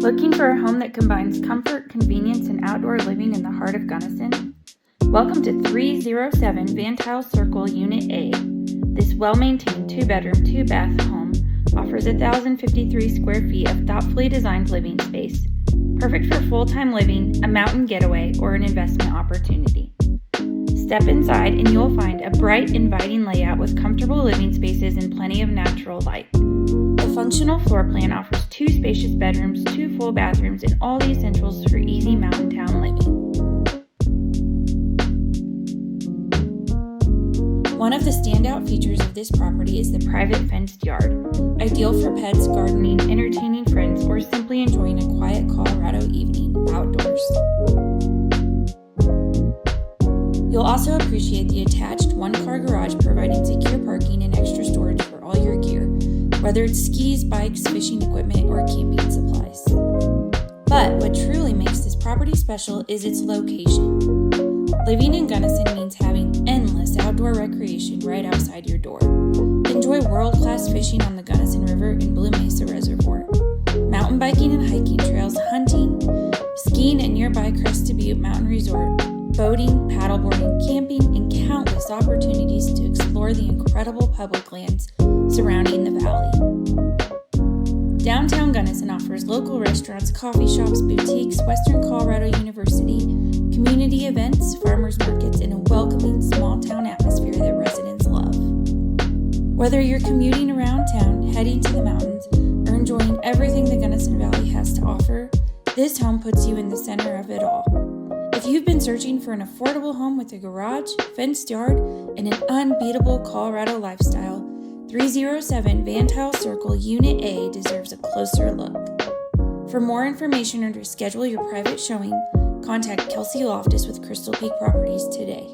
Looking for a home that combines comfort, convenience, and outdoor living in the heart of Gunnison? Welcome to 307 Van Tuyl Circle Unit A. This well-maintained 2-bedroom, 2-bath home offers 1,053 square feet of thoughtfully designed living space, perfect for full-time living, a mountain getaway, or an investment opportunity. Step inside and you'll find a bright, inviting layout with comfortable living spaces and plenty of natural light. The functional floor plan offers 2 spacious bedrooms, 2 full bathrooms, and all the essentials for easy mountain town living. One of the standout features of this property is the private fenced yard, ideal for pets, gardening, entertaining friends, or simply enjoying a quiet Colorado evening outdoors. You'll also appreciate the attached 1-car garage providing secure parking and extra storage for all your gear, whether it's skis, bikes, fishing equipment, or camping supplies. But what truly makes this property special is its location. Living in Gunnison means having endless outdoor recreation right outside your door. Enjoy world-class fishing on the Gunnison River and Blue Mesa Reservoir, mountain biking and hiking trails, hunting, skiing at nearby Crested Butte Mountain Resort, boating, paddleboarding, camping, and countless opportunities to explore the incredible public lands surrounding the valley. Downtown Gunnison offers local restaurants, coffee shops, boutiques, Western Colorado University, community events, farmers markets, and a welcoming small-town atmosphere that residents love. Whether you're commuting around town, heading to the mountains, or enjoying everything the Gunnison Valley has to offer, this home puts you in the center of it all. If you've been searching for an affordable home with a garage, fenced yard, and an unbeatable Colorado lifestyle, 307 Van Tuyl Circle Unit A deserves a closer look. For more information or to schedule your private showing, contact Kelsey Loftis with Crystal Peak Properties today.